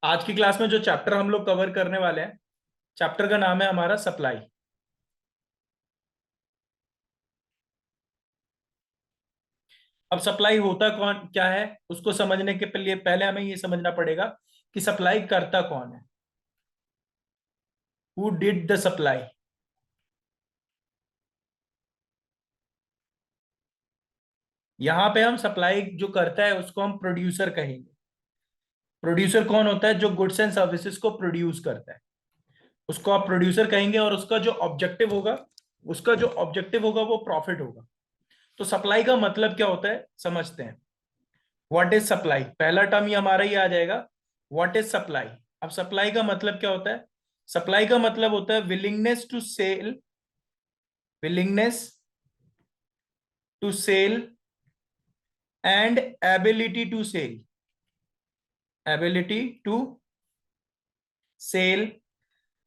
आज की क्लास में जो चैप्टर हम लोग कवर करने वाले हैं, चैप्टर का नाम है हमारा सप्लाई। अब सप्लाई होता कौन क्या है उसको समझने के लिए पहले हमें ये समझना पड़ेगा कि सप्लाई करता कौन है। Who did the supply. यहां पे हम सप्लाई जो करता है उसको हम प्रोड्यूसर कहेंगे। प्रोड्यूसर कौन होता है? जो गुड्स एंड सर्विसेज को प्रोड्यूस करता है उसको आप प्रोड्यूसर कहेंगे, और उसका जो ऑब्जेक्टिव होगा वो प्रॉफिट होगा। तो सप्लाई का मतलब क्या होता है समझते हैं। व्हाट इज सप्लाई, पहला टर्म ही हमारा ही आ जाएगा। What is supply. अब सप्लाई का मतलब क्या होता है? सप्लाई का मतलब होता है willingness to sell, willingness to sell and ability to sell, ability to sell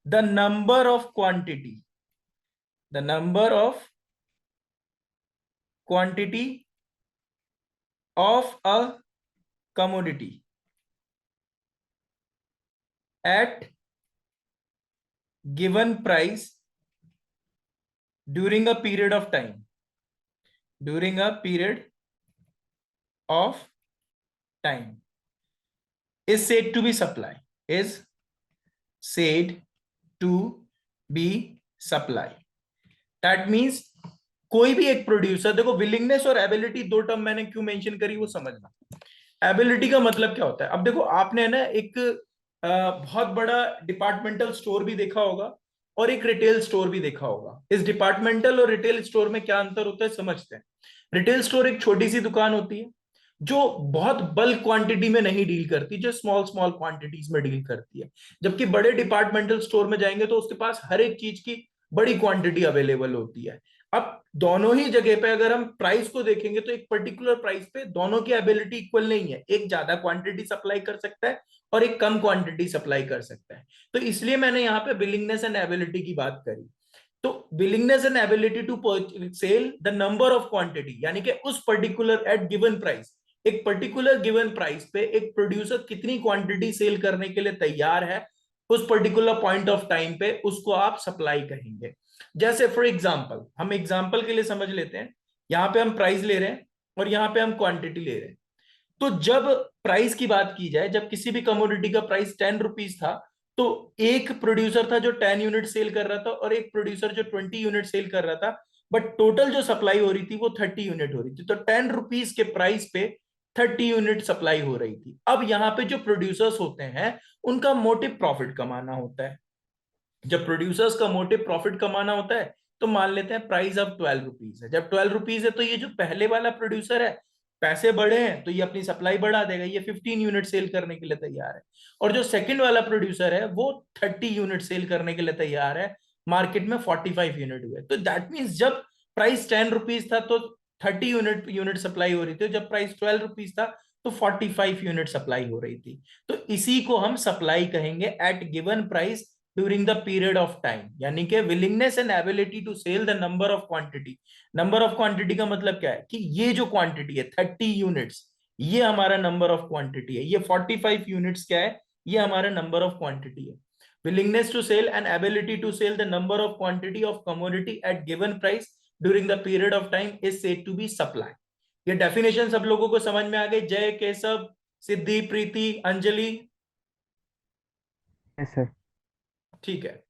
the number of quantity, the number of quantity of a commodity at given price during a period of time, during a period of time is said to be supply, is said to be supply. That means कोई भी एक producer, देखो willingness और ability दो term मैंने क्यों mention करी वो समझना। एबिलिटी का मतलब क्या होता है? अब देखो आपने ना एक बहुत बड़ा डिपार्टमेंटल स्टोर भी देखा होगा और एक रिटेल स्टोर भी देखा होगा। इस डिपार्टमेंटल और रिटेल स्टोर में क्या अंतर होता है समझते हैं। रिटेल स्टोर एक छोटी सी दुकान होती है जो बहुत बल्क क्वांटिटी में नहीं डील करती, जो स्मॉल स्मॉल क्वांटिटीज में डील करती है। जबकि बड़े डिपार्टमेंटल स्टोर में जाएंगे तो उसके पास हर एक चीज की बड़ी क्वांटिटी अवेलेबल होती है। अब दोनों ही जगह पे अगर हम प्राइस को देखेंगे तो एक पर्टिकुलर प्राइस पे दोनों की एबिलिटी इक्वल नहीं है। एक ज्यादा क्वांटिटी सप्लाई कर सकता है और एक कम क्वांटिटी सप्लाई कर सकता है। तो इसलिए मैंने यहाँ पे विलिंगनेस एंड एबिलिटी की बात करी। तो willingness and ability to sell the number of quantity, यानी कि उस पर्टिकुलर एट गिवन प्राइस, एक पर्टिकुलर गिवन प्राइस पे एक प्रोड्यूसर कितनी क्वांटिटी सेल करने के लिए तैयार है उस पर्टिकुलर पॉइंट ऑफ टाइम पे, उसको आप सप्लाई कहेंगे। जैसे फॉर एग्जांपल, हम एग्जांपल के लिए समझ लेते हैं। यहां पे हम प्राइस ले रहे हैं और यहां पे हम क्वांटिटी ले रहे हैं। तो जब प्राइस की बात की जाए, जब किसी भी कमोडिटी का प्राइस 10 रुपीज था, तो एक प्रोड्यूसर था जो 10 यूनिट सेल कर रहा था और एक प्रोड्यूसर जो 20 यूनिट सेल कर रहा था। बट टोटल जो सप्लाई हो रही थी वो 30 यूनिट हो रही थी। तो 10 रुपीज के प्राइस पे 30 यूनिट सप्लाई हो रही थी। अब यहाँ पे जो प्रोड्यूसर्स होते हैं उनका मोटिव प्रॉफिट कमाना होता है। जब प्रोड्यूसर्स का मोटिव प्रॉफिट कमाना होता है तो मान लेते हैं प्राइस अब 12 रुपीज है। जब 12 रुपीज है तो ये जो पहले वाला प्रोड्यूसर है, पैसे बढ़े हैं तो ये अपनी सप्लाई बढ़ा देगा, ये 15 यूनिट सेल करने के लिए तैयार है। और जो सेकंड वाला प्रोड्यूसर है वो 30 यूनिट सेल करने के लिए तैयार है। मार्केट में 45 यूनिट हुए, तो दैट मीन्स जब प्राइस 10 रुपीज था तो 30 यूनिट यूनिट सप्लाई हो रही थी, जब प्राइस 12 रुपीज था तो 45 यूनिट सप्लाई हो रही थी। तो इसी को हम सप्लाई कहेंगे at given price during the period of time, यानी कि willingness and ability to sell the number of quantity. Number of quantity का मतलब क्या है कि ये जो क्वांटिटी है 30 यूनिट्स, ये हमारा नंबर ऑफ क्वांटिटी है। ये 45 यूनिट्स क्या है? ये हमारा नंबर ऑफ क्वांटिटी है। Willingness to sell and ability to sell the number of quantity of commodity at given price during the period of time is said to be supply. ये definition सब लोगों को समझ में आ गई? जय, केशव, सिद्धि, प्रीति, अंजलि। Yes sir. ठीक है।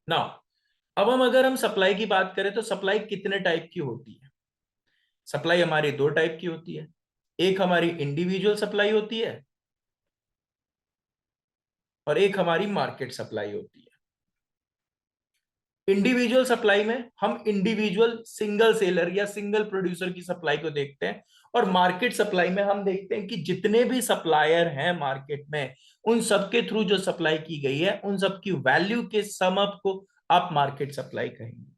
नाउ अब हम अगर हम सप्लाई की बात करें तो सप्लाई कितने टाइप की होती है? सप्लाई हमारी दो टाइप की होती है। एक हमारी इंडिविजुअल सप्लाई होती है और एक हमारी मार्केट सप्लाई होती है। इंडिविजुअल सप्लाई में हम इंडिविजुअल सिंगल सेलर या सिंगल प्रोड्यूसर की सप्लाई को देखते हैं, और मार्केट सप्लाई में हम देखते हैं कि जितने भी सप्लायर हैं मार्केट में उन सबके थ्रू जो सप्लाई की गई है उन सब की वैल्यू के सम अप को आप मार्केट सप्लाई कहेंगे।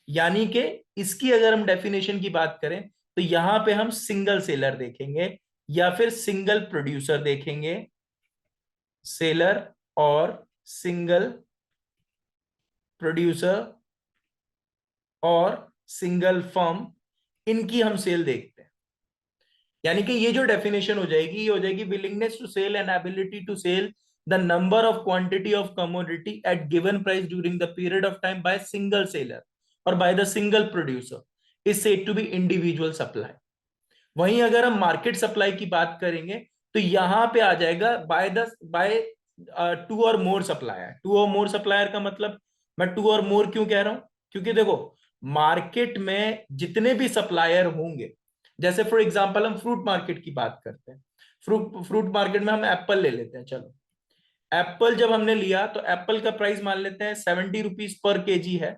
यानी कि इसकी अगर हम डेफिनेशन की बात करें तो यहां पे हम सिंगल सेलर देखेंगे या फिर सिंगल प्रोड्यूसर देखेंगे। सेलर और सिंगल प्रोड्यूसर और सिंगल फर्म, इनकी हम सेल देखते हैं। यानी कि ये जो डेफिनेशन हो जाएगी, ये हो जाएगी willingness to sell and ability to sell the number of quantity of commodity at given price during the period of time by single seller और by the single producer is said to be individual supply. वहीं अगर हम market supply की बात करेंगे तो यहां पे आ जाएगा बाय टू और मोर सप्लायर। टू और मोर सप्लायर का मतलब, मैं टू और मोर क्यों कह रहा हूं, क्योंकि देखो मार्केट में जितने भी सप्लायर होंगे, जैसे फॉर एग्जांपल हम फ्रूट मार्केट की बात करते हैं, फ्रूट मार्केट में हम एप्पल ले लेते हैं। चलो एप्पल जब हमने लिया तो एप्पल का प्राइस मान लेते हैं 70 रुपीज पर केजी है।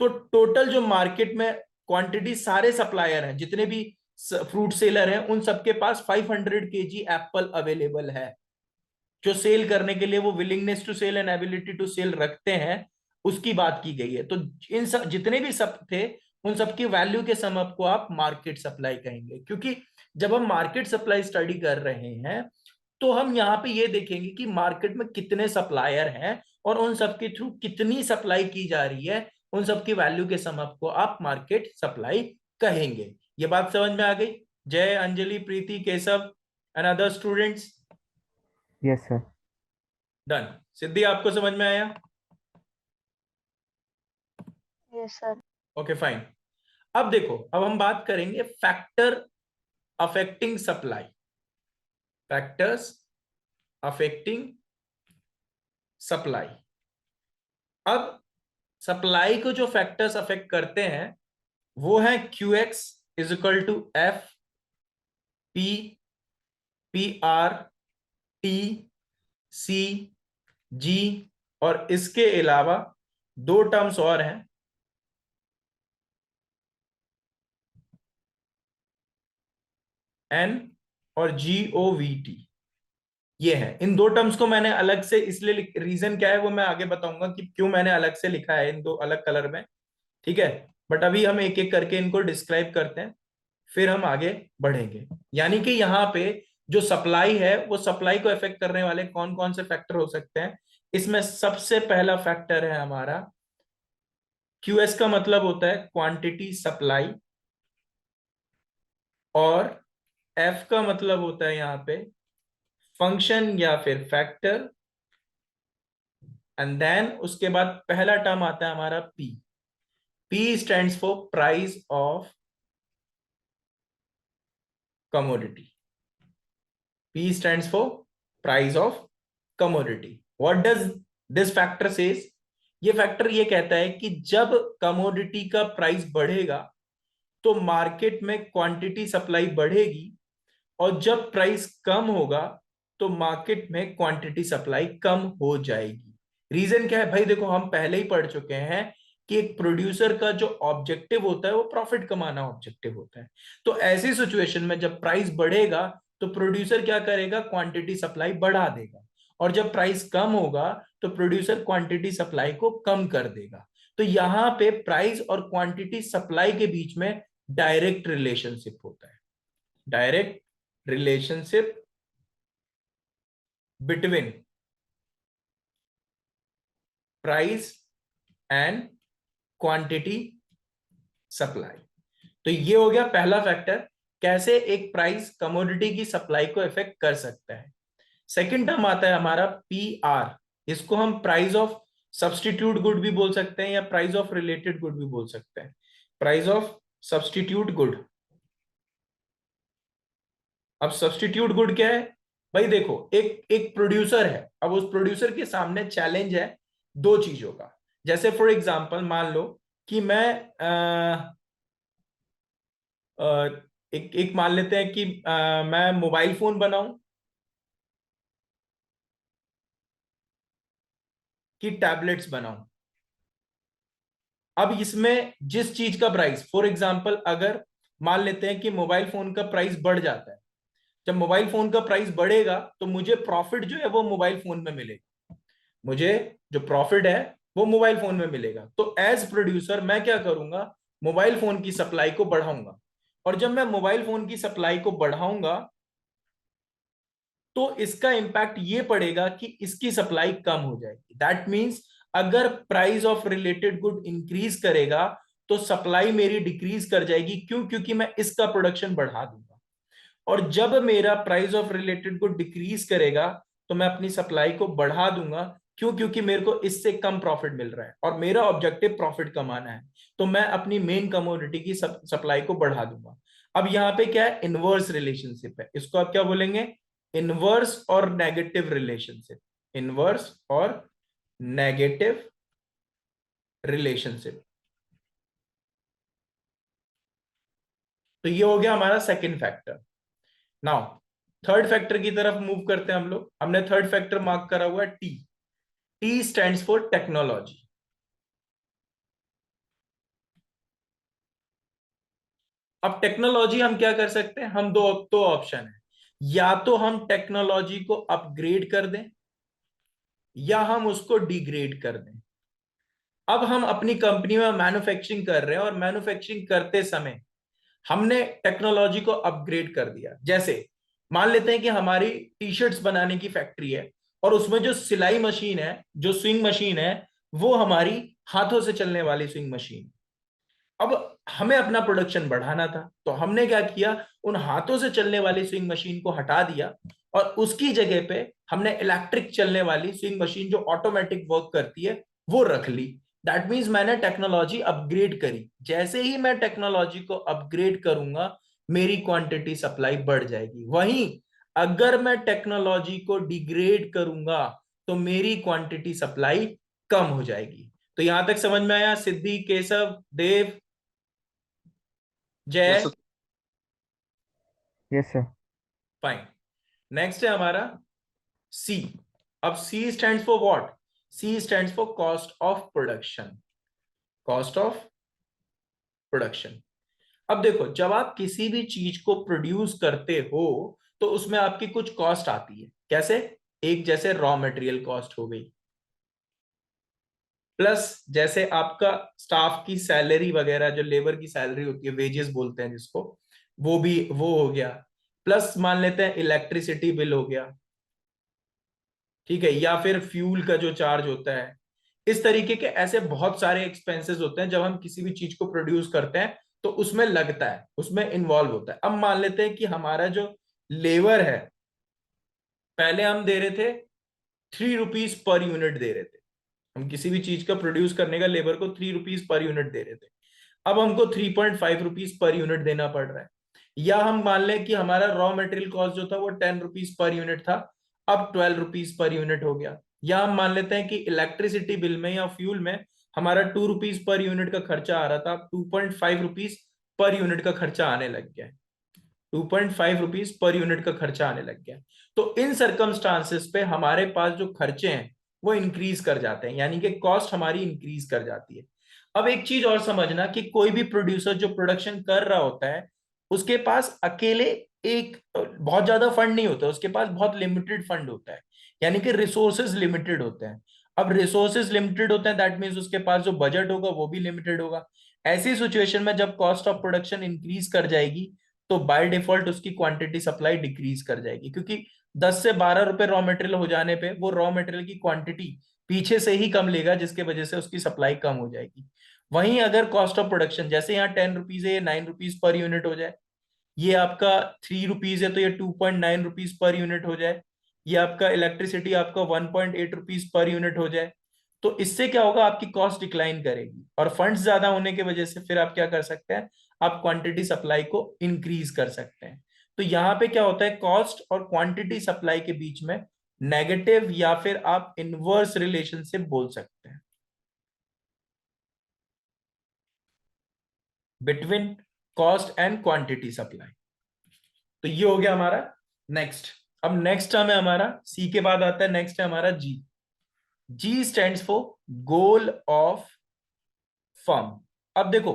तो टोटल जो मार्केट में क्वांटिटी सारे सप्लायर हैं, जितने भी फ्रूट सेलर हैं, उन सबके पास 500 केजी एप्पल अवेलेबल है। जो सेल करने के लिए वो willingness to sell and ability to sell रखते हैं, उसकी बात की गई है। तो इन सब जितने भी सब थे, उन सबकी वैल्यू के सम अप को आप मार्केट सप्लाई कहेंगे। क्योंकि जब हम मार्केट सप्लाई स्टडी कर रहे हैं तो हम यहाँ पे ये देखेंगे कि मार्केट में कितने सप्लायर हैं और उन सबके थ्रू कितनी सप्लाई की जा रही है, उन सबकी वैल्यू के सम अप को आप मार्केट सप्लाई कहेंगे। ये बात समझ में आ गई? Jay, Anjali, Preeti, Keshav and other students? Yes sir. Done. Siddhi, आपको समझ में आया? Yes sir. Okay fine. अब देखो, अब हम बात करेंगे factor affecting supply. Factors affecting supply. अब सप्लाई को जो फैक्टर्स अफेक्ट करते हैं वो है Q X is equal to F P, P R, T, C, G, और इसके अलावा दो टर्म्स और हैं, एन और जी ओ वी टी। ये है। इन दो टर्म्स को मैंने अलग से इसलिए, रीजन क्या है वो मैं आगे बताऊंगा कि क्यों मैंने अलग से लिखा है इन दो अलग कलर में। ठीक है, बट अभी हम एक एक करके इनको डिस्क्राइब करते हैं, फिर हम आगे बढ़ेंगे। यानी कि यहाँ पे जो सप्लाई है, वो सप्लाई को इफेक्ट करने वाले कौन कौन से फैक्टर हो सकते हैं। इसमें सबसे पहला फैक्टर है हमारा क्यूएस, का मतलब होता है क्वांटिटी सप्लाई, और एफ का मतलब होता है यहाँ पे फंक्शन या फिर फैक्टर, एंड देन उसके बाद पहला टर्म आता है हमारा P. P stands for price of commodity. P stands for price of commodity. What does this factor says? ये फैक्टर ये कहता है कि जब कमोडिटी का प्राइस बढ़ेगा तो मार्केट में क्वांटिटी सप्लाई बढ़ेगी, और जब प्राइस कम होगा तो मार्केट में क्वांटिटी सप्लाई कम हो जाएगी। रीजन क्या है भाई? देखो हम पहले ही पढ़ चुके हैं कि एक प्रोड्यूसर का जो ऑब्जेक्टिव होता है वो प्रॉफिट कमाना ऑब्जेक्टिव होता है। तो ऐसी सिचुएशन में जब प्राइस बढ़ेगा तो प्रोड्यूसर क्या करेगा? क्वांटिटी सप्लाई बढ़ा देगा, और जब प्राइस कम होगा तो प्रोड्यूसर क्वांटिटी सप्लाई को कम कर देगा। तो यहां पे प्राइस और क्वांटिटी सप्लाई के बीच में डायरेक्ट रिलेशनशिप होता है। Direct relationship between price and quantity supply. तो ये हो गया पहला फैक्टर, कैसे एक प्राइस कमोडिटी की सप्लाई को इफेक्ट कर सकता है। सेकंड टर्म आता है हमारा पी आर। इसको हम प्राइस ऑफ सब्सटीट्यूट गुड भी बोल सकते हैं या प्राइस ऑफ रिलेटेड गुड भी बोल सकते हैं। Price of substitute good. अब सब्सटीट्यूट गुड क्या है भाई? देखो एक एक प्रोड्यूसर है, अब उस प्रोड्यूसर के सामने चैलेंज है दो चीजों का। जैसे फॉर एग्जांपल मान लो कि मैं एक एक मान लेते हैं कि मैं मोबाइल फोन बनाऊं कि टैबलेट्स बनाऊं। अब इसमें जिस चीज का प्राइस, फॉर एग्जांपल अगर मान लेते हैं कि मोबाइल फोन का प्राइस बढ़ जाता है, जब मोबाइल फोन का प्राइस बढ़ेगा तो मुझे प्रॉफिट जो है वो मोबाइल फोन में मिलेगा। मुझे जो प्रॉफिट है वो मोबाइल फोन में मिलेगा। तो एज प्रोड्यूसर मैं क्या करूंगा? मोबाइल फोन की सप्लाई को बढ़ाऊंगा, और जब मैं मोबाइल फोन की सप्लाई को बढ़ाऊंगा तो इसका इंपैक्ट ये पड़ेगा कि इसकी सप्लाई कम हो जाएगी। दैट मींस अगर price of related good increase करेगा तो सप्लाई मेरी डिक्रीज कर जाएगी। क्यों? क्योंकि मैं इसका प्रोडक्शन बढ़ा दूंगा। और जब मेरा प्राइस ऑफ रिलेटेड को डिक्रीज करेगा तो मैं अपनी सप्लाई को बढ़ा दूंगा। क्यों? क्योंकि मेरे को इससे कम प्रॉफिट मिल रहा है और मेरा ऑब्जेक्टिव प्रॉफिट कमाना है, तो मैं अपनी मेन कमोडिटी की सप्लाई को बढ़ा दूंगा। अब यहाँ पे क्या है? इनवर्स रिलेशनशिप है, इसको आप क्या बोलेंगे? इनवर्स और नेगेटिव रिलेशनशिप। इनवर्स और नेगेटिव रिलेशनशिप। तो ये हो गया हमारा second factor. Now third factor की तरफ मूव करते हैं हम लोग। हमने थर्ड फैक्टर मार्क करा हुआ है T. T stands for technology. अब टेक्नोलॉजी हम क्या कर सकते हैं? हम दो ऑप्शन है, या तो हम टेक्नोलॉजी को अपग्रेड कर दें या हम उसको डिग्रेड कर दें। अब हम अपनी कंपनी में मैन्युफैक्चरिंग कर रहे हैं और मैन्युफैक्चरिंग करते समय हमने टेक्नोलॉजी को अपग्रेड कर दिया। जैसे मान लेते हैं कि हमारी टी शर्ट्स बनाने की फैक्ट्री है और उसमें जो सिलाई मशीन है, जो स्विंग मशीन है, वो हमारी हाथों से चलने वाली स्विंग मशीन। अब हमें अपना प्रोडक्शन बढ़ाना था, तो हमने क्या किया? उन हाथों से चलने वाली स्विंग मशीन को हटा दिया और उसकी जगह पे हमने इलेक्ट्रिक चलने वाली स्विंग मशीन जो ऑटोमेटिक वर्क करती है वो रख ली। दैट मीन्स मैंने टेक्नोलॉजी अपग्रेड करी। जैसे ही मैं टेक्नोलॉजी को अपग्रेड करूंगा मेरी क्वांटिटी सप्लाई बढ़ जाएगी। वहीं अगर मैं टेक्नोलॉजी को डिग्रेड करूंगा तो मेरी क्वांटिटी सप्लाई कम हो जाएगी। तो यहां तक समझ में आया? Siddhi, Keshav, Dev, yes Jay? Sir. Yes sir. Fine. Next है हमारा सी। अब C stands for what? C stands for cost of production. Cost of production. अब देखो, जब आप किसी भी चीज को प्रोड्यूस करते हो तो उसमें आपकी कुछ कॉस्ट आती है। कैसे? एक जैसे रॉ मटेरियल कॉस्ट हो गई, प्लस जैसे आपका स्टाफ की सैलरी वगैरह, जो लेबर की सैलरी होती है, वेजेस बोलते हैं जिसको, वो भी वो हो गया। प्लस मान लेते हैं इलेक्ट्रिसिटी बिल हो गया, ठीक है, या फिर फ्यूल का जो चार्ज होता है। इस तरीके के ऐसे बहुत सारे एक्सपेंसेस होते हैं जब हम किसी भी चीज को प्रोड्यूस करते हैं तो उसमें लगता है, उसमें इन्वॉल्व होता है। अब मान लेते हैं कि हमारा जो लेबर है, पहले हम दे रहे थे 3 रुपीज पर यूनिट दे रहे थे। हम किसी भी चीज का प्रोड्यूस करने का लेबर को 3 रुपीज पर यूनिट दे रहे थे। अब हमको 3.5 रुपीज पर यूनिट देना पड़ रहा है। या हम मान लें कि हमारा रॉ मटेरियल कॉस्ट जो था वो 10 रुपीज पर यूनिट था, अब 12 रुपीज पर यूनिट हो गया। या हम मान लेते हैं कि इलेक्ट्रिसिटी बिल में या फ्यूल में हमारा 2 रुपीज पर यूनिट का खर्चा आ रहा था, 2.5 रुपीज पर यूनिट का खर्चा आने लग गया है। 2.5 रुपीज पर यूनिट का खर्चा आने लग गया। तो इन सरकमस्टांसेस पे हमारे पास जो खर्चे हैं वो इंक्रीज कर जाते हैं, यानी कि कॉस्ट हमारी इंक्रीज कर जाती है। अब एक चीज और समझना कि कोई भी प्रोड्यूसर जो प्रोडक्शन कर रहा होता है उसके पास अकेले एक बहुत ज्यादा फंड नहीं होता, उसके पास बहुत लिमिटेड फंड होता है, यानी कि रिसोर्सेज लिमिटेड होते हैं। अब रिसोर्सेज लिमिटेड होते हैं, दैट मीन्स उसके पास जो बजट होगा वो भी लिमिटेड होगा। ऐसी सिचुएशन में जब कॉस्ट ऑफ प्रोडक्शन इंक्रीज कर जाएगी तो बाय डिफॉल्ट उसकी क्वांटिटी सप्लाई डिक्रीज कर जाएगी, क्योंकि 10 से 12 रुपए रॉ मटेरियल हो जाने पे वो रॉ मटेरियल की क्वांटिटी पीछे से ही कम लेगा, जिसके वजह से उसकी सप्लाई कम हो जाएगी। वहीं अगर कॉस्ट ऑफ प्रोडक्शन जैसे यहाँ 10 रुपीज है, ये 9 रुपीज पर यूनिट हो जाए, ये आपका 3 रुपीज है तो ये 2.9 रुपीज पर यूनिट हो जाए, ये आपका इलेक्ट्रिसिटी आपका 1.8 रुपीज पर यूनिट हो जाए, तो इससे क्या होगा? आपकी कॉस्ट डिक्लाइन करेगी और फंड्स ज्यादा होने की वजह से फिर आप क्या कर सकते हैं? आप क्वांटिटी सप्लाई को इंक्रीज कर सकते हैं। तो यहां पे क्या होता है? कॉस्ट और क्वांटिटी सप्लाई के बीच में नेगेटिव या फिर आप इनवर्स रिलेशनशिप बोल सकते हैं, between cost and quantity supply. तो ये हो गया हमारा नेक्स्ट। अब नेक्स्ट टर्म है हमारा सी के बाद आता है, नेक्स्ट है हमारा G. G stands for goal of firm. अब देखो,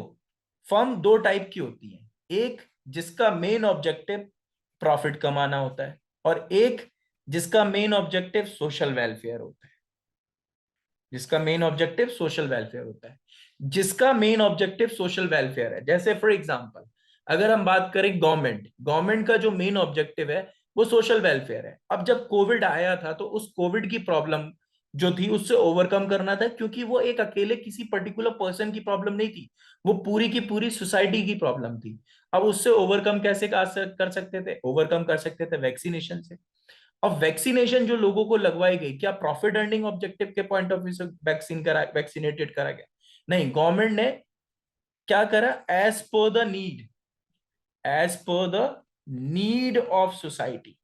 फर्म दो टाइप की होती है, एक जिसका मेन ऑब्जेक्टिव प्रॉफिट कमाना होता है और एक जिसका मेन ऑब्जेक्टिव सोशल वेलफेयर होता है। जिसका मेन ऑब्जेक्टिव सोशल वेलफेयर होता है। जिसका मेन ऑब्जेक्टिव सोशल वेलफेयर है, जैसे फॉर एग्जांपल अगर हम बात करें गवर्नमेंट, गवर्नमेंट का जो मेन ऑब्जेक्टिव है वो सोशल वेलफेयर है। अब जब कोविड आया था तो उस कोविड की प्रॉब्लम जो थी उससे ओवरकम करना था, क्योंकि वो एक अकेले किसी पर्टिकुलर पर्सन की प्रॉब्लम नहीं थी, वो पूरी की पूरी सोसाइटी की प्रॉब्लम थी। अब उससे ओवरकम कैसे कर सकते थे? ओवरकम कर सकते थे वैक्सीनेशन से। अब वैक्सीनेशन जो लोगों को लगवाई गई, क्या प्रॉफिट अर्निंग ऑब्जेक्टिव के पॉइंट ऑफ व्यू से वैक्सीनेटेड करा गया? नहीं, गवर्नमेंट ने क्या करा? As per the need, as per the need of society.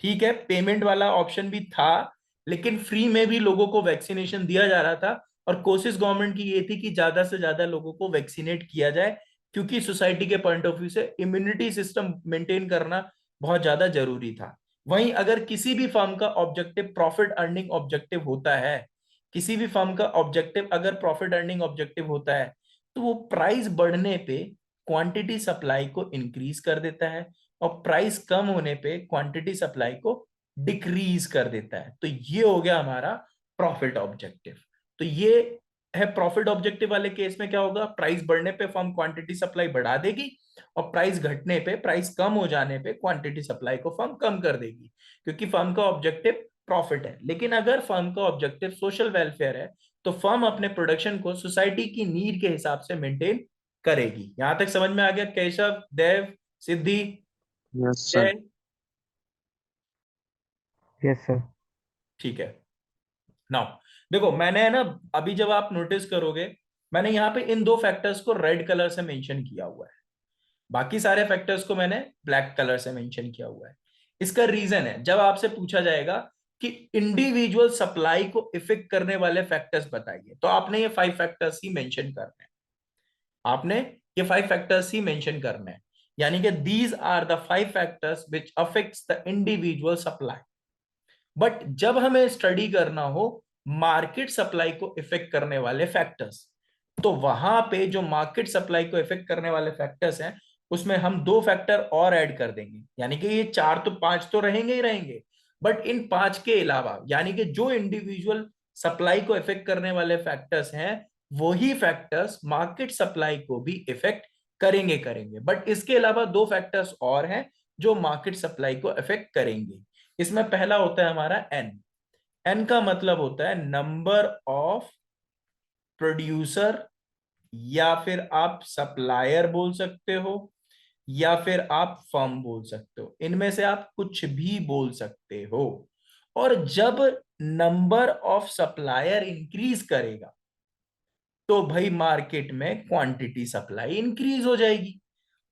ठीक है, पेमेंट वाला ऑप्शन भी था, लेकिन फ्री में भी लोगों को वैक्सीनेशन दिया जा रहा था। और कोशिश गवर्नमेंट की ये थी कि ज्यादा से ज्यादा लोगों को वैक्सीनेट किया जाए, क्योंकि सोसाइटी के पॉइंट ऑफ व्यू से इम्यूनिटी सिस्टम मेंटेन करना बहुत ज्यादा जरूरी था। वहीं अगर किसी भी फर्म का ऑब्जेक्टिव प्रॉफिट अर्निंग ऑब्जेक्टिव होता है, किसी भी फर्म का ऑब्जेक्टिव अगर प्रॉफिट अर्निंग ऑब्जेक्टिव होता है, तो वो प्राइस बढ़ने पे क्वांटिटी सप्लाई को इंक्रीज कर देता है, और प्राइस कम होने पे क्वांटिटी सप्लाई को डिक्रीज कर देता है। तो ये हो गया हमारा प्रॉफिट ऑब्जेक्टिव। तो ये है प्रॉफिट ऑब्जेक्टिव वाले केस में क्या होगा? प्राइस बढ़ने पे फर्म क्वांटिटी सप्लाई बढ़ा देगी, और प्राइस घटने पे, प्राइस कम हो जाने पे क्वांटिटी सप्लाई को फर्म कम कर देगी, क्योंकि फर्म का ऑब्जेक्टिव प्रॉफिट है। लेकिन अगर फर्म का ऑब्जेक्टिव सोशल वेलफेयर है, तो फर्म अपने प्रोडक्शन को सोसाइटी की नीड के हिसाब से मेंटेन करेगी। यहां तक समझ में आ गया Keshav, Dev, Siddhi? Yes sir. Jay. Yes sir. ठीक है। नाउ देखो, मैंने है ना, अभी जब आप नोटिस करोगे, मैंने यहाँ पे इन दो फैक्टर्स को रेड कलर से मेंशन किया हुआ है, बाकी सारे फैक्टर्स को मैंने ब्लैक कलर से मेंशन किया हुआ है। इसका रीजन है, जब आपसे पूछा जाएगा कि इंडिविजुअल सप्लाई को इफेक्ट करने वाले फैक्टर्स बताइए, तो आपने ये 5 फैक्टर्स ही मेंशन करने हैं। आपने ये 5 फैक्टर्स ही मेंशन करने हैं, यानी कि these are the 5 factors which affects the individual supply. But जब हमें स्टडी करना हो मार्केट सप्लाई को इफेक्ट करने वाले फैक्टर्स, तो वहां पे जो मार्केट सप्लाई को इफेक्ट करने वाले फैक्टर्स हैं, उसमें हम 2 फैक्टर और ऐड कर देंगे, यानी कि ये 4 तो 5 तो रहेंगे ही रहेंगे। बट इन 5 के अलावा, यानी कि जो इंडिविजुअल सप्लाई को इफेक्ट करने वाले फैक्टर्स हैं, वही फैक्टर्स मार्केट सप्लाई को भी इफेक्ट करेंगे। बट इसके अलावा 2 फैक्टर्स और हैं जो मार्केट सप्लाई को इफेक्ट करेंगे। इसमें पहला होता है हमारा एन। एन का मतलब होता है नंबर ऑफ प्रोड्यूसर, या फिर आप सप्लायर बोल सकते हो, या फिर आप फर्म बोल सकते हो, इनमें से आप कुछ भी बोल सकते हो। और जब नंबर ऑफ सप्लायर इंक्रीज करेगा, तो भाई मार्केट में क्वांटिटी सप्लाई इंक्रीज हो जाएगी।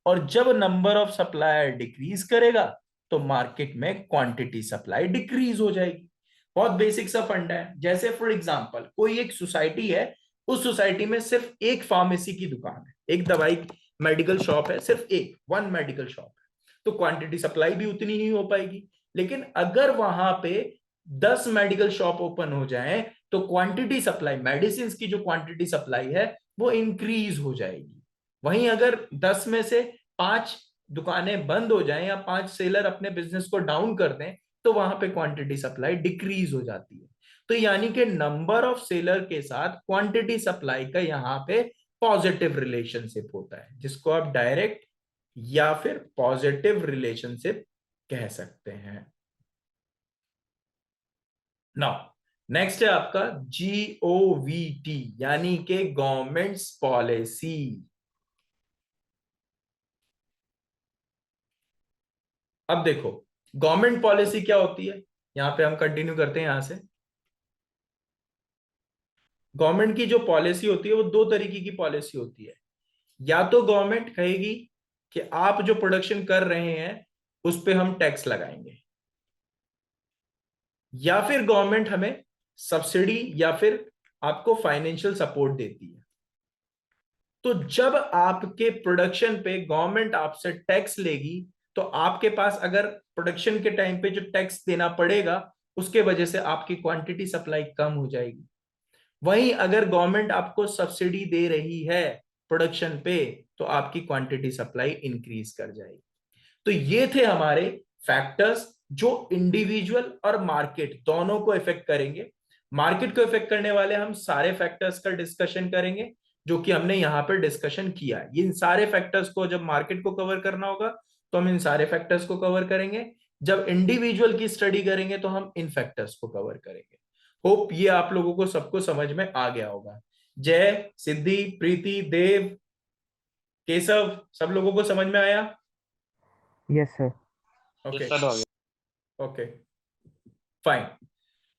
और जब नंबर ऑफ सप्लायर डिक्रीज करेगा, तो मार्केट में क्वांटिटी सप्लाई डिक्रीज हो जाएगी। बहुत बेसिक सा फंडा है। जैसे फॉर एग्जांपल कोई एक सोसाइटी है, उस सोसाइटी में सिर्फ एक फार्मेसी की दुकान है, एक दवाई मेडिकल शॉप है, सिर्फ एक, वन मेडिकल शॉप है, तो क्वांटिटी सप्लाई भी उतनी नहीं हो पाएगी। लेकिन अगर वहां पे 10 मेडिकल शॉप ओपन हो जाएं, तो क्वांटिटी सप्लाई, मेडिसिन की जो क्वांटिटी सप्लाई है, वो इंक्रीज हो जाएगी। वहीं अगर 10 में से 5 दुकानें बंद हो जाएं, या 5 सेलर अपने बिजनेस को डाउन कर दें, तो वहां पे क्वांटिटी सप्लाई डिक्रीज हो जाती है। तो यानी कि नंबर ऑफ सेलर के साथ क्वांटिटी सप्लाई का यहां पे पॉजिटिव रिलेशनशिप होता है, जिसको आप डायरेक्ट या फिर पॉजिटिव रिलेशनशिप कह सकते हैं। नाउ नेक्स्ट है आपका GOVT, यानी कि गवर्नमेंट्स पॉलिसी। अब देखो गवर्नमेंट पॉलिसी क्या होती है, यहां पे हम कंटिन्यू करते हैं। यहां से गवर्नमेंट की जो पॉलिसी होती है, वो 2 तरीके की पॉलिसी होती है। या तो गवर्नमेंट कहेगी कि आप जो प्रोडक्शन कर रहे हैं उस पे हम टैक्स लगाएंगे, या फिर गवर्नमेंट हमें सब्सिडी या फिर आपको फाइनेंशियल सपोर्ट देती है। तो जब आपके प्रोडक्शन पे गवर्नमेंट आपसे टैक्स लेगी, तो आपके पास अगर प्रोडक्शन के टाइम पे जो टैक्स देना पड़ेगा, उसके वजह से आपकी क्वांटिटी सप्लाई कम हो जाएगी। वहीं अगर गवर्नमेंट आपको सब्सिडी दे रही है प्रोडक्शन पे, तो आपकी क्वांटिटी सप्लाई इंक्रीज कर जाएगी। तो ये थे हमारे फैक्टर्स जो इंडिविजुअल और मार्केट दोनों को इफेक्ट करेंगे। मार्केट को इफेक्ट करने वाले हम सारे फैक्टर्स का डिस्कशन करेंगे, जो कि हमने यहां पर डिस्कशन किया है। इन सारे फैक्टर्स को जब मार्केट को कवर करना होगा, तो हम इन सारे फैक्टर्स को कवर करेंगे। जब इंडिविजुअल की स्टडी करेंगे, तो हम इन फैक्टर्स को कवर करेंगे। होप ये आप लोगों को सबको समझ में आ गया होगा। जय, सिद्धि, प्रीति, देव, केशव, सब लोगों को समझ में आया? Yes sir. Okay okay fine.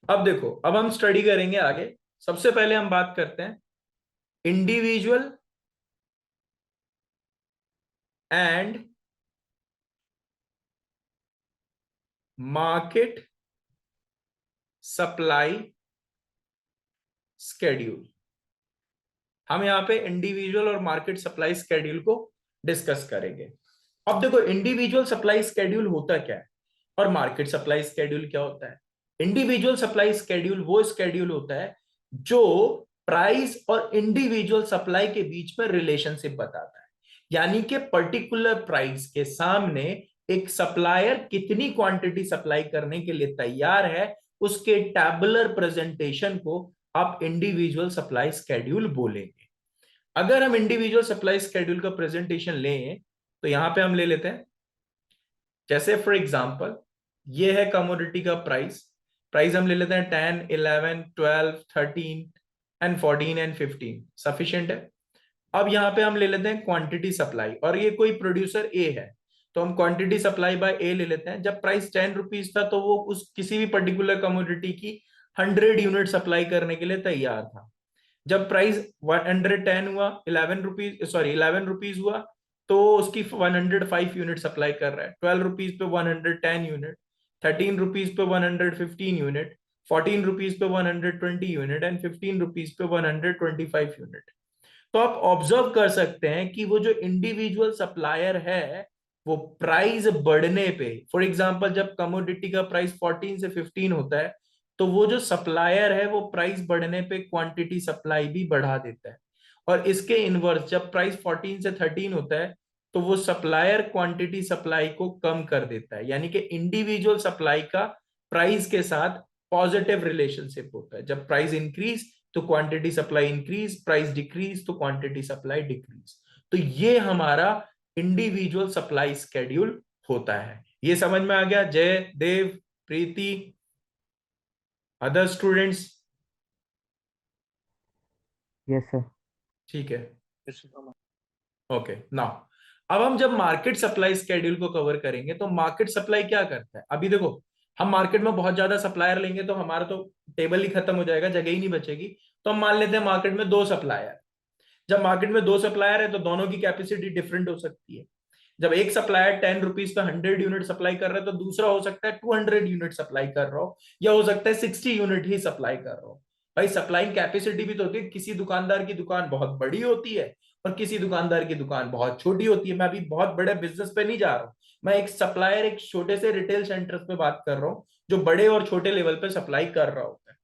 अब देखो, अब हम स्टडी करेंगे आगे। सबसे पहले हम बात करते हैं individual and market supply schedule. हम यहां पे इंडिविजुअल और मार्केट सप्लाई स्केड्यूल को डिस्कस करेंगे। अब देखो, इंडिविजुअल सप्लाई स्केड्यूल होता क्या है और मार्केट सप्लाई स्केड्यूल क्या होता है। इंडिविजुअल सप्लाई स्केड्यूल वो स्केड्यूल होता है जो प्राइस और इंडिविजुअल सप्लाई के बीच में रिलेशनशिप बताता है। यानी कि पर्टिकुलर प्राइस के सामने एक सप्लायर कितनी क्वांटिटी सप्लाई करने के लिए तैयार है, उसके टैबुलर प्रेजेंटेशन को आप इंडिविजुअल सप्लाई स्केड्यूल बोलेंगे। अगर हम इंडिविजुअल सप्लाई स्केड्यूल का प्रेजेंटेशन लें तो यहां पे हम ले लेते हैं, जैसे फॉर एग्जांपल ये है कमोडिटी का प्राइस। प्राइस हम ले लेते हैं 10, 11, 12, 13 एंड 14 एंड 15। सफिशिएंट है। अब यहां पे हम ले लेते हैं क्वांटिटी सप्लाई, और ये कोई प्रोड्यूसर ए है तो हम क्वांटिटी सप्लाई बाय ए ले लेते हैं। जब प्राइस 10 रुपीज था तो वो उस किसी भी पर्टिकुलर कमोडिटी की 100 यूनिट सप्लाई करने के लिए तैयार था। जब प्राइस 110 हुआ, 11 रुपीज हुआ, तो उसकी 105 यूनिट सप्लाई कर रहा है। 12 रुपीज पे 110 यूनिट, 13 रुपीज पे 115 यूनिट, 14 रुपीज पे 120 यूनिट एंड 15 रुपीज पे 125 यूनिट। तो आप ऑब्जर्व कर सकते हैं कि वो जो इंडिविजुअल सप्लायर है वो प्राइस बढ़ने पे, फॉर एग्जांपल जब कमोडिटी का प्राइस 14 से 15 होता है तो वो जो सप्लायर है वो प्राइस बढ़ने पे क्वांटिटी सप्लाई भी बढ़ा देता है। और इसके इनवर्स जब प्राइस 14 से 13 होता है तो वो सप्लायर क्वांटिटी सप्लाई को कम कर देता है। यानी कि इंडिविजुअल सप्लाई का प्राइस के साथ पॉजिटिव रिलेशनशिप होता है। जब प्राइस इंक्रीज तो quantity supply increase, price decrease तो क्वांटिटी सप्लाई डिक्रीज। तो ये हमारा इंडिविजुअल सप्लाई स्केड्यूल होता है। ये समझ में आ गया? जय, देव, प्रीति, अदर स्टूडेंट्स? Yes sir. ठीक है, ओके नाउ अब हम जब मार्केट सप्लाई स्केड्यूल को कवर करेंगे तो मार्केट सप्लाई क्या करता है। अभी देखो, हम मार्केट में बहुत ज्यादा सप्लायर लेंगे तो हमारा तो टेबल ही खत्म हो जाएगा, जगह ही नहीं बचेगी। तो हम मान लेते हैं मार्केट में दो सप्लायर। जब मार्केट में दो सप्लायर है तो दोनों की कैपेसिटी डिफरेंट हो सकती है। जब एक सप्लायर 10 रुपीज का 100 यूनिट सप्लाई कर रहा है तो दूसरा हो सकता है 200 यूनिट सप्लाई कर रहा हो, या हो सकता है 60 यूनिट ही सप्लाई कर रहा हो। भाई सप्लाइंग कैपेसिटी भी तो होती है। किसी दुकानदार की दुकान बहुत बड़ी होती है और किसी दुकानदार की दुकान बहुत छोटी होती है। मैं अभी बहुत बड़े बिजनेस पे नहीं जा रहा हूं, मैं एक सप्लायर एक छोटे से रिटेल सेंटर पे बात कर रहा हूं जो बड़े और छोटे लेवल पे सप्लाई कर रहा होता है।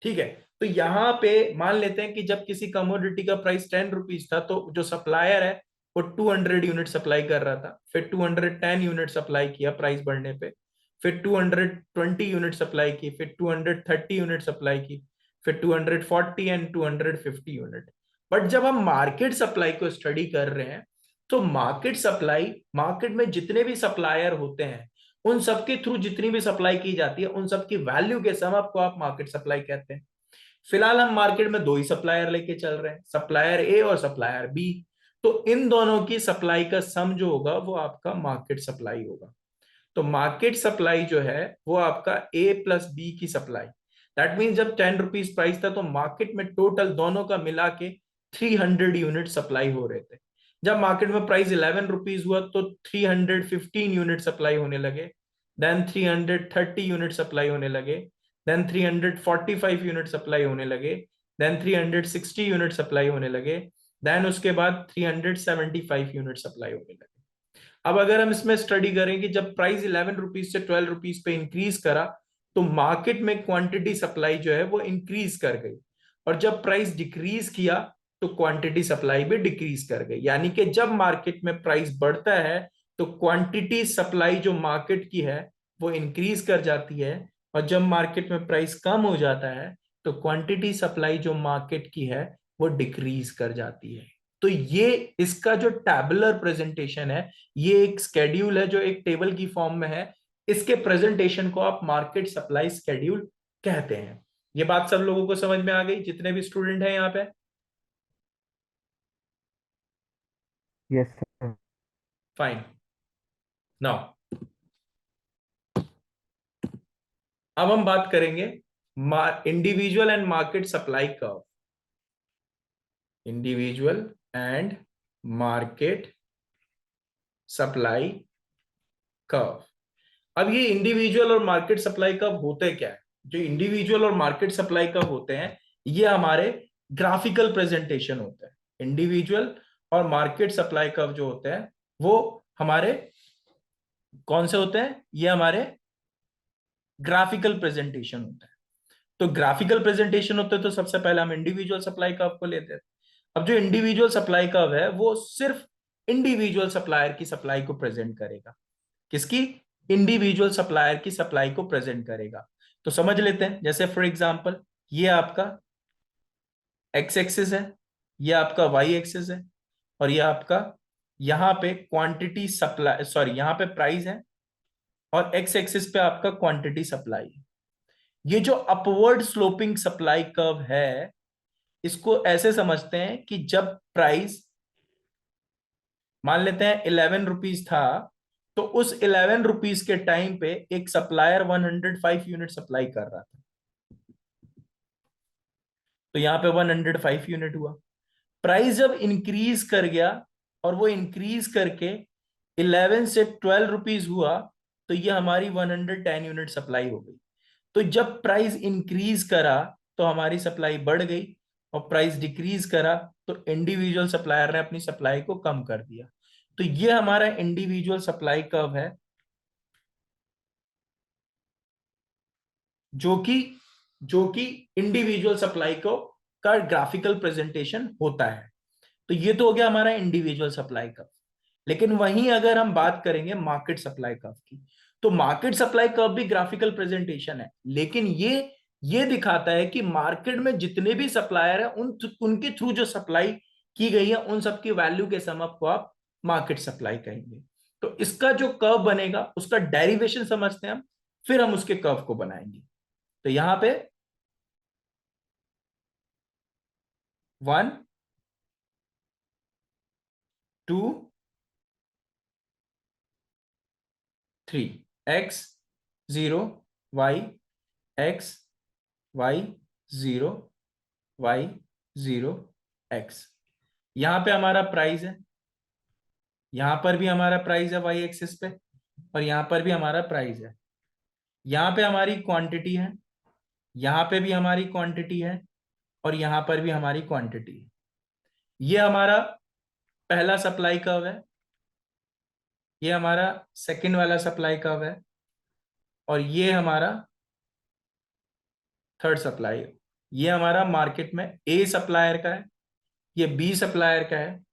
ठीक है, तो यहां पे मान लेते हैं कि जब किसी कमोडिटी का प्राइस 10 रुपीज था तो जो सप्लायर है वो 200 यूनिट सप्लाई कर रहा था। फिर 210 यूनिट सप्लाई किया प्राइस बढ़ने पे, फिर 220 यूनिट सप्लाई की, फिर 230 यूनिट सप्लाई की, फिर 240 एंड 250 यूनिट। बट जब हम मार्केट सप्लाई को स्टडी कर रहे हैं तो मार्केट सप्लाई, मार्केट में जितने भी सप्लायर होते हैं उन सबके थ्रू जितनी भी सप्लाई की जाती है उन सबकी वैल्यू के सम अप को आप मार्केट सप्लाई कहते हैं। फिलहाल हम मार्केट में दो ही सप्लायर लेके चल रहे हैं, सप्लायर ए और सप्लायर बी। तो इन दोनों की सप्लाई का सम जो होगा वो आपका मार्केट सप्लाई होगा। तो मार्केट सप्लाई जो है वो आपका ए प्लस बी की सप्लाई। दैट मीन्स जब 10 रुपीज प्राइस था तो मार्केट में टोटल दोनों का मिला के 300 यूनिट सप्लाई हो रहे थे। जब मार्केट में प्राइस 11 रुपीज हुआ तो 315 यूनिट सप्लाई होने लगे, देन 330 यूनिट सप्लाई होने लगे, देन 345 यूनिट सप्लाई होने लगे, देन 360 यूनिट सप्लाई होने लगे, देन उसके बाद 375 यूनिट सप्लाई होने लगे। अब अगर हम इसमें स्टडी करें कि जब प्राइस 11 रुपीज से 12 रुपीज पे इंक्रीज करा तो मार्केट में क्वांटिटी सप्लाई जो है वो इंक्रीज कर गई, और जब प्राइस डिक्रीज किया तो क्वांटिटी सप्लाई भी डिक्रीज कर गई। यानी कि जब मार्केट में प्राइस बढ़ता है तो क्वांटिटी सप्लाई जो मार्केट की है वो इंक्रीज कर जाती है, और जब मार्केट में प्राइस कम हो जाता है तो क्वांटिटी सप्लाई जो मार्केट की है वो डिक्रीज कर जाती है। तो ये इसका जो टैबुलर प्रेजेंटेशन है, ये एक स्केड्यूल है जो एक टेबल की फॉर्म में है। इसके प्रेजेंटेशन को आप मार्केट सप्लाई स्केड्यूल कहते हैं। ये बात सब लोगों को समझ में आ गई जितने भी स्टूडेंट हैं यहाँ पे? Yes sir. फाइन। नाउ अब हम बात करेंगे individual and market supply curve. Individual and market supply curve. अब ये इंडिविजुअल और मार्केट सप्लाई कर्व होते क्या है? जो इंडिविजुअल और मार्केट सप्लाई कर्व होते हैं ये हमारे ग्राफिकल प्रेजेंटेशन होते हैं। इंडिविजुअल और मार्केट सप्लाई कर्व जो होते हैं वो हमारे कौन से होते हैं? ये हमारे ग्राफिकल प्रेजेंटेशन होते हैं। तो ग्राफिकल प्रेजेंटेशन होते हैं तो सबसे पहले हम इंडिविजुअल सप्लाई कर्व को लेते हैं। अब जो इंडिविजुअल सप्लाई कर्व है वो सिर्फ इंडिविजुअल सप्लायर की सप्लाई को प्रेजेंट करेगा। किसकी? इंडिविजुअल सप्लायर की सप्लाई को प्रेजेंट करेगा। तो समझ लेते हैं, जैसे फॉर एग्जांपल ये आपका एक्स एक्सिस है, ये आपका वाई एक्सिस है, और ये आपका यहां पे क्वांटिटी सप्लाई, सॉरी यहां पे प्राइस है, और एक्स एक्सिस पे आपका क्वांटिटी सप्लाई है। ये जो अपवर्ड स्लोपिंग सप्लाई कर्व है इसको ऐसे समझते हैं कि जब प्राइस मान लेते हैं 11 रुपीज था, तो उस 11 रुपीज के टाइम पे एक सप्लायर 105 यूनिट सप्लाई कर रहा था, तो यहां पे 105 यूनिट हुआ। प्राइस जब इंक्रीज कर गया और वो इंक्रीज करके 11 से 12 रुपीज हुआ, तो ये हमारी 110 यूनिट सप्लाई हो गई। तो जब प्राइस इंक्रीज करा तो हमारी सप्लाई बढ़ गई, और प्राइस डिक्रीज करा तो इंडिविजुअल सप्लायर ने अपनी सप्लाई को कम कर दिया। तो ये हमारा इंडिविजुअल सप्लाई कर्व है जो कि इंडिविजुअल सप्लाई को का ग्राफिकल प्रेजेंटेशन होता है। तो ये तो हो गया हमारा इंडिविजुअल सप्लाई कर्व। लेकिन वहीं अगर हम बात करेंगे मार्केट सप्लाई कर्व की, तो मार्केट सप्लाई कर्व भी ग्राफिकल प्रेजेंटेशन है, लेकिन ये दिखाता है कि मार्केट में जितने भी सप्लायर हैं उनके थ्रू जो सप्लाई की गई है उन सबकी वैल्यू के सम अप को आप मार्केट सप्लाई कहेंगे। तो इसका जो कर्व बनेगा उसका डेरिवेशन समझते हैं हम, फिर हम उसके कर्व को बनाएंगे। तो यहां पे 1 2 3 x 0 y x y 0 y 0 x। यहां पे हमारा प्राइस है, यहां पर भी हमारा प्राइस है वाई एक्सिस पे, और यहां पर भी हमारा प्राइस है। यहां पे हमारी क्वांटिटी है, यहां पे भी हमारी क्वांटिटी है, और यहां पर भी हमारी क्वांटिटी है। ये हमारा पहला सप्लाई कर्व है, ये हमारा सेकंड वाला सप्लाई कर्व है, और ये हमारा थर्ड सप्लाई। ये हमारा मार्केट में ए सप्लायर का है, ये बी सप्लायर का है,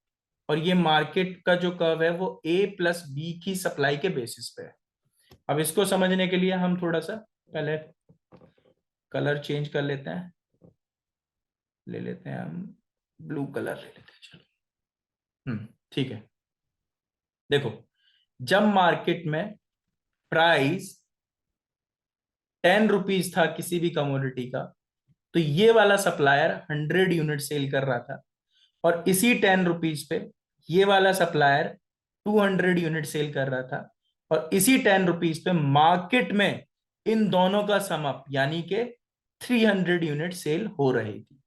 और ये मार्केट का जो कर्व है वो ए प्लस बी की सप्लाई के बेसिस पे है। अब इसको समझने के लिए हम थोड़ा सा पहले कलर चेंज कर लेते हैं, ले लेते हैं हम ब्लू कलर ले लेते हैं, चलो। ठीक है। देखो, जब मार्केट में प्राइस 10 रुपीज था किसी भी कमोडिटी का, तो ये वाला सप्लायर 100 यूनिट सेल कर रहा था, और इसी 10 रुपीज पे ये वाला सप्लायर 200 यूनिट सेल कर रहा था, और इसी 10 रुपीज पे मार्केट में इन दोनों का सम अप यानी कि 300 यूनिट सेल हो रही थी।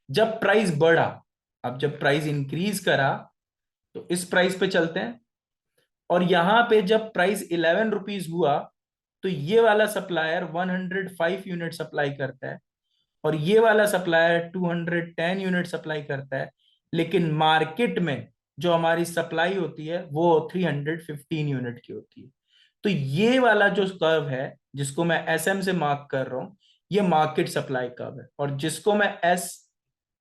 जब प्राइस बढ़ा, अब जब प्राइस इंक्रीज करा तो इस प्राइस पे चलते हैं, और यहां पे जब प्राइस 11 रुपीज हुआ तो ये वाला सप्लायर 105 यूनिट सप्लाई करता है, और ये वाला सप्लायर 210 यूनिट सप्लाई करता है, लेकिन मार्केट में जो हमारी सप्लाई होती है वो 315 यूनिट की होती है। तो ये वाला जो कर्व है जिसको मैं एस एम से मार्क कर रहा हूं, ये मार्केट सप्लाई कर्व है, और जिसको मैं एस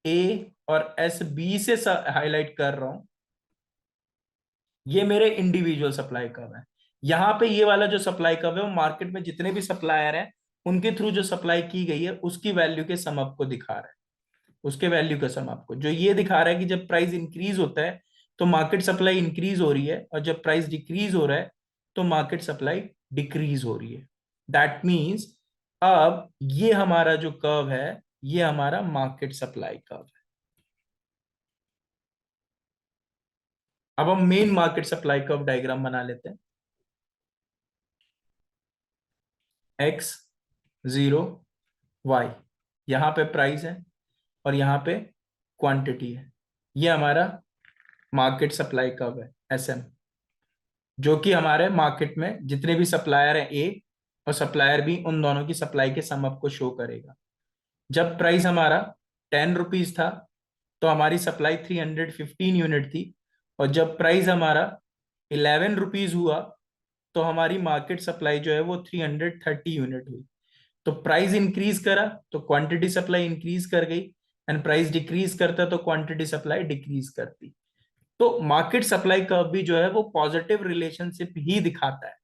ए और एस बी से हाईलाइट कर रहा हूं ये मेरे इंडिविजुअल सप्लाई कर्व है। यहां पे ये वाला जो सप्लाई कर्व है वो मार्केट में जितने भी सप्लायर हैं उनके थ्रू जो सप्लाई की गई है उसकी वैल्यू के सम अप को दिखा रहा है, उसके वैल्यू का सम अप को, जो ये दिखा रहा है कि जब प्राइस इंक्रीज होता है तो मार्केट सप्लाई इंक्रीज हो रही है, और जब प्राइस डिक्रीज हो रहा है तो मार्केट सप्लाई डिक्रीज हो रही है। दैट मीन्स अब ये हमारा जो कर्व है ये हमारा मार्केट सप्लाई कर्व है। अब हम main market supply curve diagram बना लेते हैं। एक्स 0 वाई, यहां पे प्राइस है और यहां पे क्वांटिटी है। ये हमारा मार्केट सप्लाई कर्व है एसएम, जो कि हमारे मार्केट में जितने भी सप्लायर हैं ए और सप्लायर बी, उन दोनों की सप्लाई के सम अप को शो करेगा। जब प्राइस हमारा 10 रुपीज था तो हमारी सप्लाई 315 यूनिट थी, और जब प्राइस हमारा 11 रुपीज हुआ तो हमारी मार्केट सप्लाई जो है वो 330 यूनिट हुई। तो प्राइस इंक्रीज करा तो क्वांटिटी सप्लाई इंक्रीज कर गई, एंड प्राइस डिक्रीज करता तो क्वांटिटी सप्लाई डिक्रीज करती। तो मार्केट सप्लाई कर्व भी जो है वो पॉजिटिव रिलेशनशिप ही दिखाता है।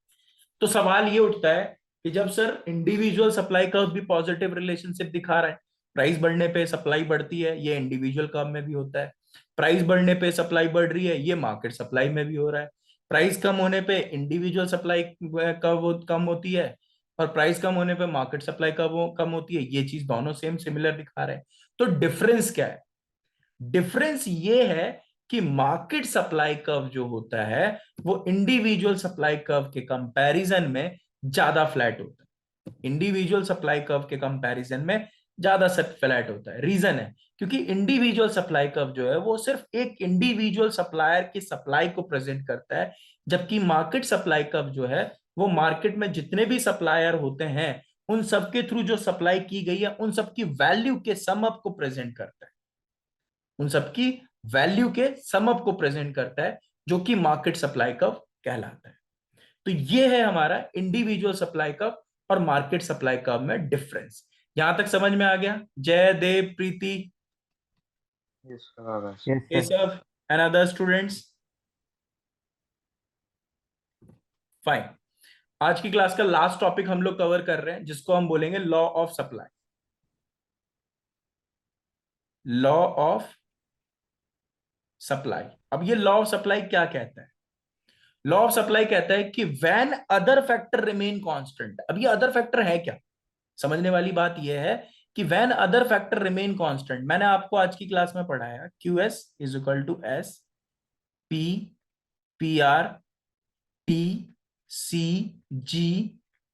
तो सवाल ये उठता है कि जब सर इंडिविजुअल सप्लाई कर्व भी पॉजिटिव रिलेशनशिप दिखा रहा है, प्राइस बढ़ने पे सप्लाई बढ़ती है, ये इंडिविजुअल कर्व में भी होता है। प्राइस बढ़ने पे सप्लाई बढ़ रही है, ये मार्केट सप्लाई में भी हो रहा है। प्राइस कम होने पे इंडिविजुअल सप्लाई कर्व कम होती है, और प्राइस कम होने पे मार्केट सप्लाई कर्व कम होती है। ये चीज दोनों सेम सिमिलर दिखा रहे हैं। तो डिफरेंस क्या है? डिफरेंस ये है कि मार्केट सप्लाई कर्व जो होता है वो इंडिविजुअल सप्लाई कर्व के कंपैरिजन में ज्यादा फ्लैट होता है। इंडिविजुअल सप्लाई कर्व के कंपैरिजन में ज्यादा फ्लैट होता है। रीजन है क्योंकि इंडिविजुअल सप्लाई कर्व जो है वो सिर्फ एक इंडिविजुअल सप्लायर की सप्लाई को प्रेजेंट करता है, जबकि मार्केट सप्लाई कर्व जो है वो मार्केट में जितने भी सप्लायर होते हैं उन सबके थ्रू जो सप्लाई की गई है उन सबकी वैल्यू के सम अप को प्रेजेंट करता है। उन सबकी वैल्यू के सम अप को प्रेजेंट करता है, जो कि मार्केट सप्लाई कर्व कहलाता है। तो ये है हमारा इंडिविजुअल सप्लाई कर्व और मार्केट सप्लाई कर्व में डिफरेंस। यहां तक समझ में आ गया? जय देव, प्रीति, Yes, sir. Yes, sir. Keshav and other students? Fine. आज की क्लास का लास्ट टॉपिक हम लोग कवर कर रहे हैं, जिसको हम बोलेंगे law of supply. Law of supply. अब ये लॉ ऑफ सप्लाई क्या कहता है? लॉ ऑफ सप्लाई कहता है कि when other factor remain constant. अब ये अदर फैक्टर है क्या? समझने वाली बात यह है कि when other factor remain constant, मैंने आपको आज की क्लास में पढ़ाया Q S is equal to S P P R T C G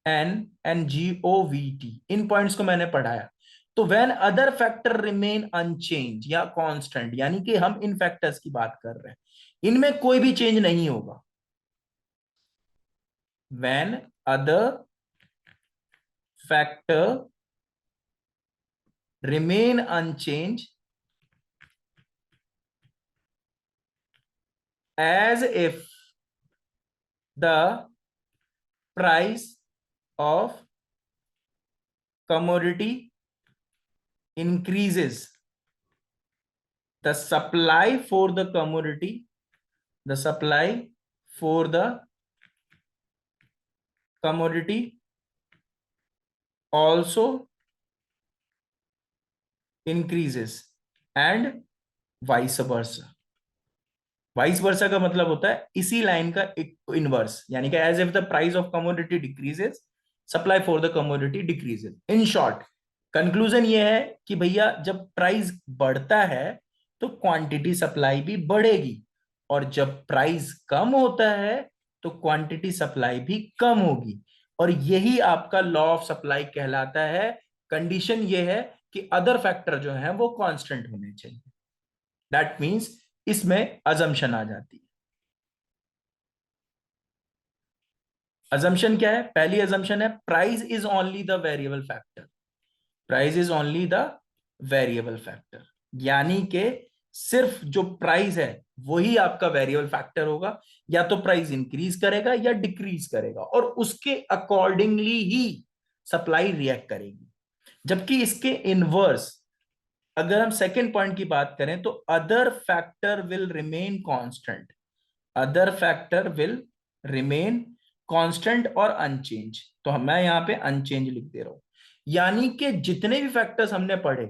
N G O V T. इन पॉइंट्स को मैंने पढ़ाया। तो when other factor remain unchange या कांस्टेंट, यानी कि हम इन फैक्टर्स की बात कर रहे हैं, इनमें कोई भी चेंज नहीं होगा। when other factor remain unchanged as if the price of commodity increases, the supply for the commodity, the supply for the commodity also increases and vice versa। Vice versa का मतलब होता है इसी लाइन का inverse, यानी कि as if the price of commodity decreases, supply for the commodity decreases. In short conclusion ये है कि भैया जब प्राइस बढ़ता है तो क्वांटिटी सप्लाई भी बढ़ेगी, और जब प्राइस कम होता है तो क्वांटिटी सप्लाई भी कम होगी। और यही आपका लॉ ऑफ सप्लाई कहलाता है। कंडीशन ये है कि अदर फैक्टर जो है वो कांस्टेंट होने चाहिए। दैट मींस इसमें अजम्पशन आ जाती है। अजम्पशन क्या है? पहली अजम्पशन है price is only the variable factor. Price is only the variable factor, यानी कि सिर्फ जो प्राइस है वही आपका वेरिएबल फैक्टर होगा। या तो प्राइस इंक्रीज करेगा या डिक्रीज करेगा, और उसके अकॉर्डिंगली ही सप्लाई रिएक्ट करेगी। जबकि इसके इनवर्स, अगर हम सेकेंड पॉइंट की बात करें तो other factor will remain constant. Other factor will remain constant और अनचेंज। तो मैं यहां पे अनचेंज लिख दे रहा हूं, यानी कि जितने भी फैक्टर्स हमने पढ़े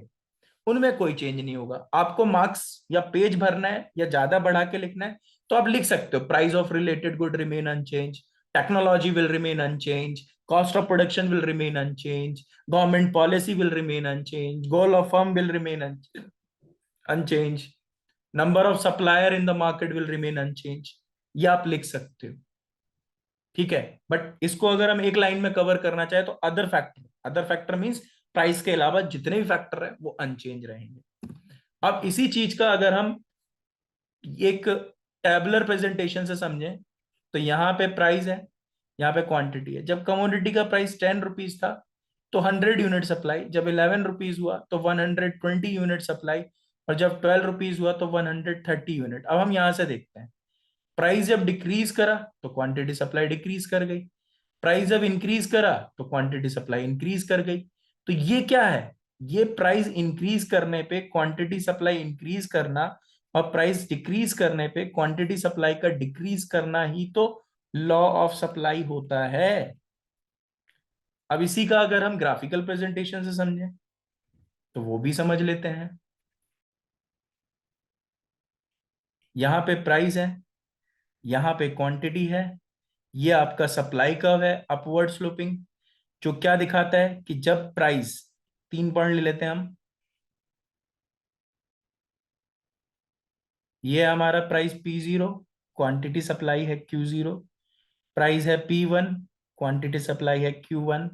उनमें कोई चेंज नहीं होगा। आपको मार्क्स या पेज भरना है या ज्यादा बढ़ा के लिखना है तो आप लिख सकते हो price of related good remain unchange, technology will remain unchange, cost of production will remain unchanged, government policy will remain unchanged, goal of firm will remain unchanged, number of supplier in the market will remain unchanged. ये आप लिख सकते हो, ठीक है। But इसको अगर हम एक लाइन में कवर करना चाहे तो अदर फैक्टर मींस प्राइस के अलावा जितने भी फैक्टर है वो अनचेंज रहेंगे। अब इसी चीज का अगर हम एक टेबुलर प्रेजेंटेशन से समझें तो यहाँ पे प्राइस है, यहाँ पे क्वांटिटी है। जब कमोडिटी का प्राइस 10 रुपीज था तो 100 यूनिट सप्लाई, जब 11 रुपीज हुआ तो 120 यूनिट सप्लाई, और जब 12 रुपीज हुआ तो 130 यूनिट। अब हम यहां से देखते हैं, प्राइस जब डिक्रीज करा तो क्वांटिटी सप्लाई डिक्रीज कर गई, प्राइस जब इंक्रीज करा तो क्वांटिटी सप्लाई इंक्रीज कर गई। तो ये क्या है, ये प्राइस इंक्रीज करने पे क्वांटिटी सप्लाई इंक्रीज करना और प्राइस डिक्रीज करने पे क्वांटिटी सप्लाई का डिक्रीज करना ही तो लॉ ऑफ सप्लाई होता है। अब इसी का अगर हम ग्राफिकल प्रेजेंटेशन से समझें तो वो भी समझ लेते हैं। यहां पे प्राइस है, यहां पे क्वांटिटी है, ये आपका सप्लाई कर्व है अपवर्ड स्लोपिंग, जो क्या दिखाता है कि जब प्राइस, 3 पॉइंट ले लेते हैं हम, ये हमारा प्राइस P0, क्वांटिटी सप्लाई है Q0, प्राइस है P1, क्वांटिटी सप्लाई है Q1,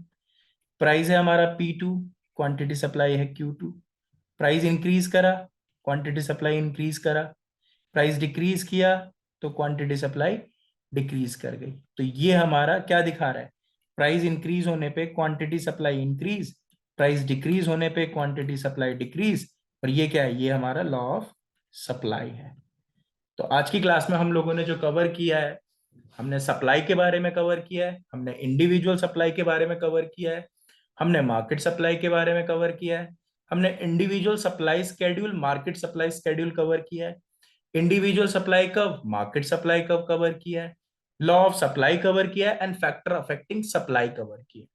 प्राइस है हमारा P2, क्वांटिटी सप्लाई है Q2, प्राइस इंक्रीज करा, क्वांटिटी सप्लाई इंक्रीज करा, प्राइस डिक्रीज किया तो क्वांटिटी सप्लाई डिक्रीज कर गई। तो ये हमारा क्या दिखा रहा है, प्राइस इंक्रीज होने पे quantity supply increase, price decrease होने पे क्वांटिटी सप्लाई डिक्रीज, और ये क्या है, ये हमारा लॉ ऑफ सप्लाई है। तो आज की क्लास में हम लोगों ने जो कवर किया है, हमने सप्लाई के बारे में कवर किया है, हमने इंडिविजुअल सप्लाई के बारे में कवर किया है, हमने मार्केट सप्लाई के बारे में कवर किया है, हमने individual supply schedule, market supply schedule cover किया है, individual supply curve, market supply curve cover किया है, लॉ ऑफ सप्लाई कवर किया है, and factor affecting supply cover किया है।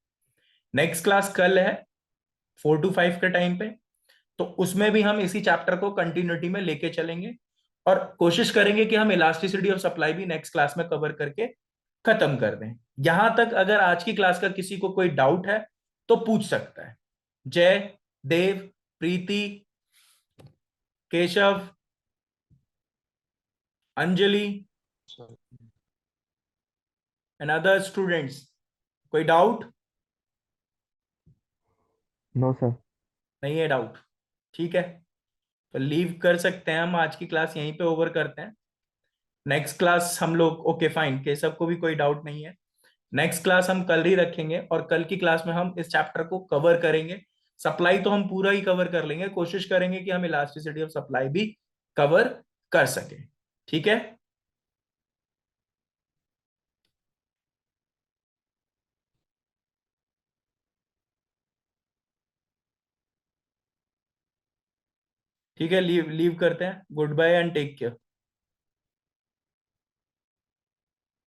नेक्स्ट क्लास कल है 4 to 5 के टाइम पे, तो उसमें भी हम इसी चैप्टर को कंटिन्यूटी में लेके चलेंगे और कोशिश करेंगे कि हम इलास्टिसिटी ऑफ सप्लाई भी नेक्स्ट क्लास में कवर करके खत्म कर दें। यहां तक अगर आज की क्लास का किसी को कोई डाउट है तो पूछ सकता है। Jay, Dev, Preeti, Keshav, Anjali sir and other students, कोई डाउट? No sir. नहीं है डाउट, ठीक है, तो लीव कर सकते हैं हम, आज की क्लास यहीं पे ओवर करते हैं। नेक्स्ट क्लास हम लोग, ओके फाइन, केशव को भी कोई डाउट नहीं है, नेक्स्ट क्लास हम कल ही रखेंगे और कल की क्लास में हम इस चैप्टर को कवर करेंगे। सप्लाई तो हम पूरा ही कवर कर लेंगे, कोशिश करेंगे कि हम इलास्टिसिटी ऑफ सप्लाई भी कवर कर सके, ठीक है। ठीक है, लीव लीव करते हैं, goodbye and take care.